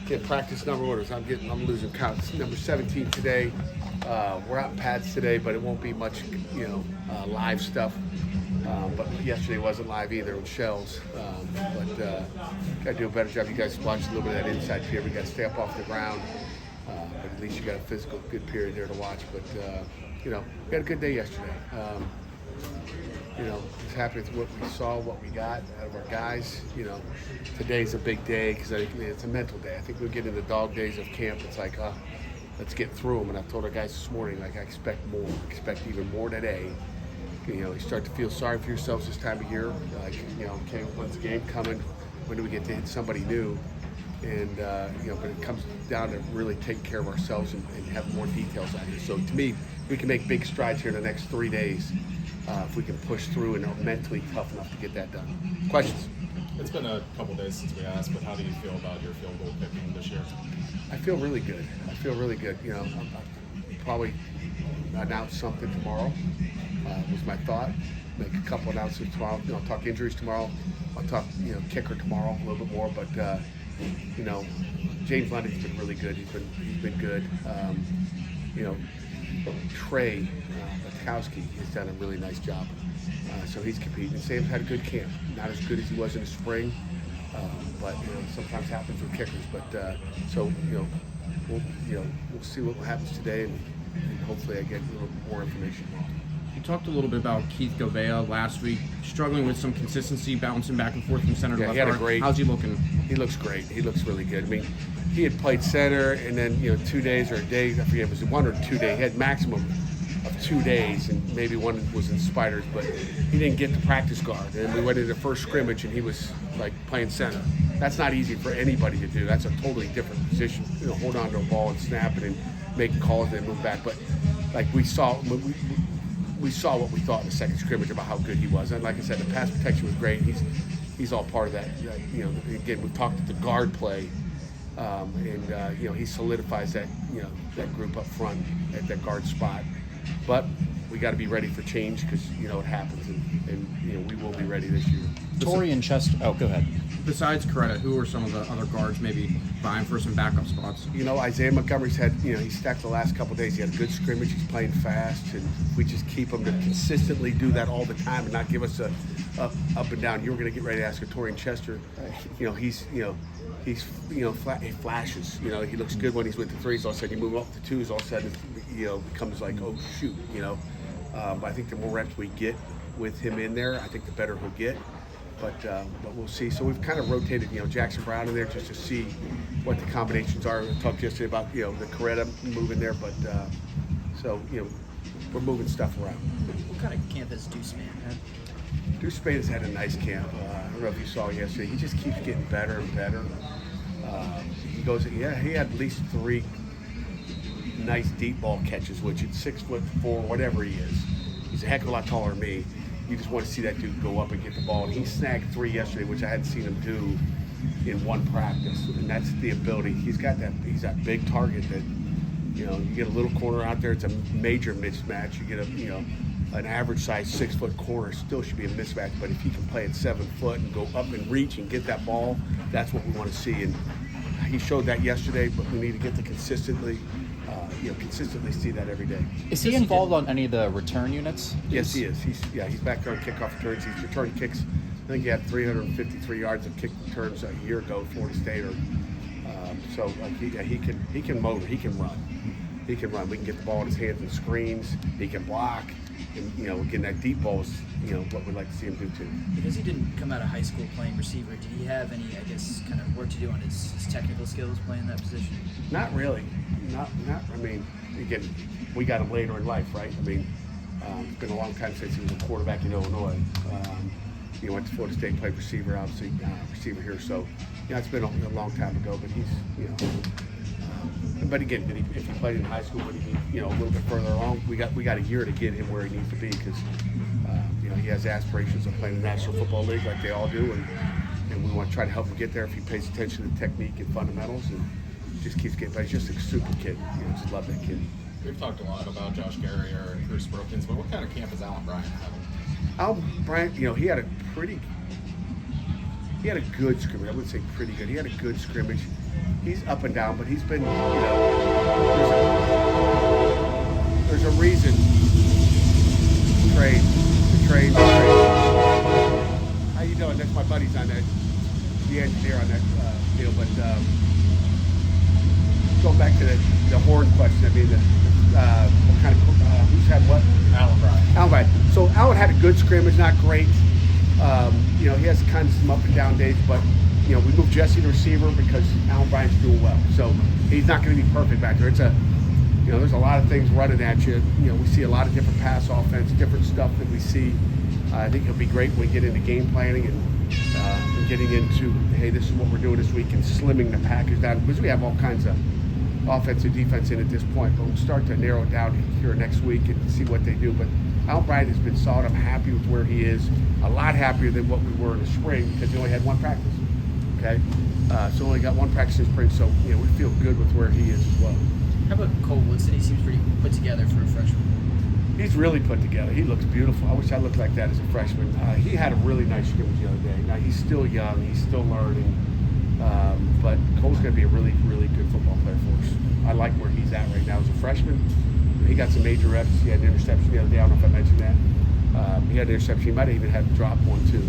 get practice number orders. I'm losing count. It's number 17 today. We're out in pads today, but it won't be much, live stuff. But yesterday wasn't live either with shells. But got to do a better job. You guys watched a little bit of that inside period. We got to stay up off the ground. But at least you got a physical good period there to watch. But we had a good day yesterday. Just happy with what we saw, what we got out of our guys. Today's a big day because it's a mental day. I think we get into dog days of camp. It's like, let's get through them. And I've told our guys this morning, I expect more. Expect even more today. You start to feel sorry for yourselves this time of year. Okay, when's the game coming? When do we get to hit somebody new? And but it comes down to really taking care of ourselves and have more details out here. So to me, we can make big strides here in the next 3 days if we can push through and are mentally tough enough to get that done. Questions? It's been a couple days since we asked, but how do you feel about your field goal kicking this year? I feel really good. I'll probably announce something tomorrow. Was my thought. Make a couple announcements tomorrow. I'll talk injuries tomorrow. I'll talk kicker tomorrow a little bit more. But James London's been really good. He's been good. Trey Bukowski has done a really nice job. So he's competing. Sam's had a good camp. Not as good as he was in the spring, but sometimes happens with kickers. But we'll see what happens today, and hopefully I get a little more information tomorrow. You talked a little bit about Keith Govea last week, struggling with some consistency, bouncing back and forth from center to left guard. How's he looking? He looks great. He looks really good. I mean, he had played center, and then 2 days or a day, I forget, it was 1 or 2 days. He had maximum of 2 days, and maybe one was in spiders, but he didn't get the practice guard. And we went into the first scrimmage, and he was like playing center. That's not easy for anybody to do. That's a totally different position. Hold on to a ball and snap it and make calls and then move back. But like we saw what we thought in the second scrimmage about how good he was. And like I said, the pass protection was great. He's all part of that. Again, we've talked at the guard play, he solidifies that that group up front at that guard spot. But we got to be ready for change because it happens, and we will be ready this year. Torrey and Chester. Oh, go ahead. Besides Coretta, who are some of the other guards maybe vying for some backup spots? Isaiah Montgomery's had, he stacked the last couple of days. He had a good scrimmage. He's playing fast, and if we just keep him to consistently do that all the time and not give us a up and down. You were going to get ready to ask Torrey and Chester. He flashes. He looks good when he's with the threes. All of a sudden, you move up to twos. All of a sudden, it becomes like, oh shoot. But I think the more reps we get with him in there, I think the better he'll get. But we'll see. So we've kind of rotated, Jackson Brown in there just to see what the combinations are. We talked yesterday about, the Coretta moving there, but we're moving stuff around. What kind of camp has Deuce Spann had? Deuce Spann has had a nice camp. I don't know if you saw yesterday. He just keeps getting better and better. He had at least 3 nice deep ball catches, which at 6'4", whatever he is, he's a heck of a lot taller than me. You just want to see that dude go up and get the ball. And he snagged 3 yesterday, which I hadn't seen him do in one practice. And that's the ability. He's that big target that, you get a little corner out there, it's a major mismatch. You get an average size 6-foot corner, still should be a mismatch. But if he can play at 7 foot and go up and reach and get that ball, that's what we want to see. And he showed that yesterday, but we need to get to consistently see that every day. Is he involved on any of the return units? Yes, he is. He's back there on kickoff returns. He's returned kicks. I think he had 353 yards of kick returns a year ago, Florida State. He can motor. He can run. We can get the ball in his hands and screens. He can block. And getting that deep ball is what we'd like to see him do too. Because he didn't come out of high school playing receiver, did he have any, kind of work to do on his technical skills playing that position? Not really. Not. I mean, again, we got him later in life, right? I mean, it's been a long time since he was a quarterback in Illinois. He went to Florida State, played receiver, obviously receiver here. So, it's been a long time ago. But he's, but again, if he played in high school, would he be, a little bit further along? We got a year to get him where he needs to be because, he has aspirations of playing in the National Football League like they all do, and we want to try to help him get there if he pays attention to technique and fundamentals and just keeps getting. But he's just a super kid. Just love that kid. We've talked a lot about Josh Garrier and Bruce Brookins, but what kind of camp is Alan Bryant having? Alan Bryant, he had a pretty he had a good scrimmage. I wouldn't say pretty good. He had a good scrimmage. He's up and down, but he's been, there's a reason. Trade. How you doing? That's my buddies on that, the engineer on that deal. But going back to the horn question, I mean, what kind of who's had what? Alan Bryan. Alan Bryan. So Alan had a good scrimmage, not great. He has kind of some up and down days, but we moved Jesse to receiver because Alan Bryan's doing well. So he's not going to be perfect back there. It's there's a lot of things running at you. We see a lot of different pass offense, different stuff that we see. I think it'll be great when we get into game planning and getting into, hey, this is what we're doing this week, and slimming the package down, because we have all kinds of offense and defense in at this point, but we'll start to narrow it down here next week and see what they do. But Al Bryant has been solid. I'm happy with where he is, a lot happier than what we were in the spring, because we only had one practice. Okay, so only got one practice in spring, so we feel good with where he is as well. How about Cole Woodson? He seems pretty put together for a freshman. He's really put together. He looks beautiful. I wish I looked like that as a freshman. He had a really nice scrimmage the other day. Now, he's still young. He's still learning. But Cole's going to be a really, really good football player for us. I like where he's at right now as a freshman. He got some major reps. He had an interception the other day. I don't know if I mentioned that. He had an interception. He might have even had to drop one, too.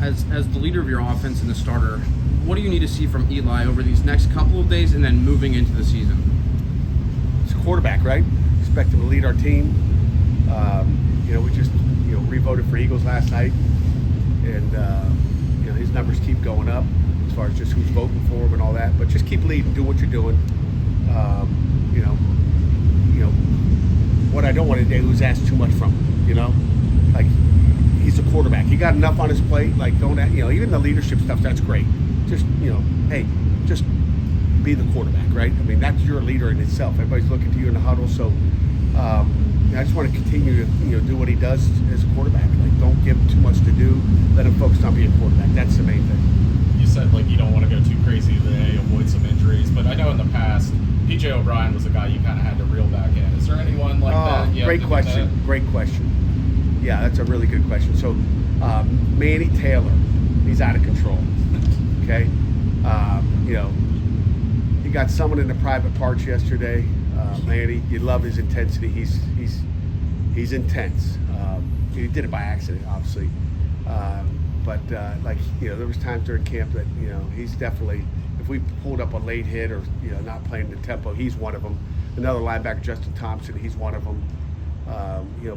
As the leader of your offense and the starter, what do you need to see from Eli over these next couple of days and then moving into the season? He's a quarterback, right? Expect him to lead our team. We just re-voted for Eagles last night, and his numbers keep going up as far as just who's voting for him and all that. But just keep leading, do what you're doing. What I don't want to do is ask too much from him. Like, he's a quarterback. He got enough on his plate. Like, don't even the leadership stuff. That's great. Just hey, just be the quarterback, right? I mean, that's your leader in itself. Everybody's looking to you in the huddle, so. I just want to continue to do what he does as a quarterback. Like, don't give him too much to do. Let him focus on being a quarterback. That's the main thing. You said you don't want to go too crazy today, avoid some injuries, but I know in the past, PJ O'Brien was a guy you kind of had to reel back in. Is there anyone like that? Great question. Great question. Yeah, that's a really good question. So, Manny Taylor, he's out of control. Okay, he got someone in the private parts yesterday. Manny, you love his intensity. He's intense. He did it by accident, obviously, but there was times during camp that he's definitely, if we pulled up a late hit or not playing the tempo, he's one of them. Another linebacker, Justin Thompson, he's one of them.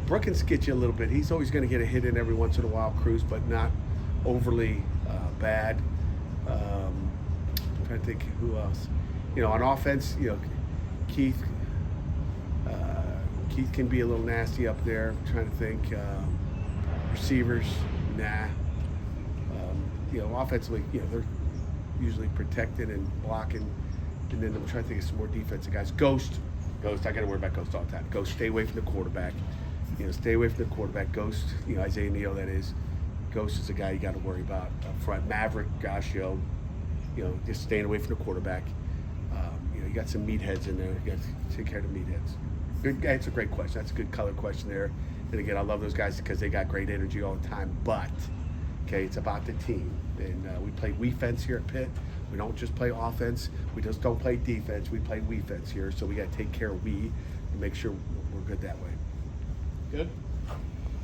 Brookins gets you a little bit. He's always going to get a hit in every once in a while, Cruz, but not overly bad. I'm trying to think who else. On offense, Keith can be a little nasty up there. I'm trying to think. Receivers, nah. Offensively, they're usually protected and blocking. And then I'm trying to think of some more defensive guys. Ghost. I got to worry about Ghost all the time. Ghost, stay away from the quarterback. Stay away from the quarterback. Ghost, Isaiah Neal, that is. Ghost is a guy you got to worry about up front. Maverick, Gashio, just staying away from the quarterback. You got some meatheads in there. You got to take care of the meatheads. Good. It's a great question. That's a good color question there. And again, I love those guys because they got great energy all the time. But, it's about the team. And we play we-fence here at Pitt. We don't just play offense. We just don't play defense. We play we-fence here. So we got to take care of we and make sure we're good that way. Good.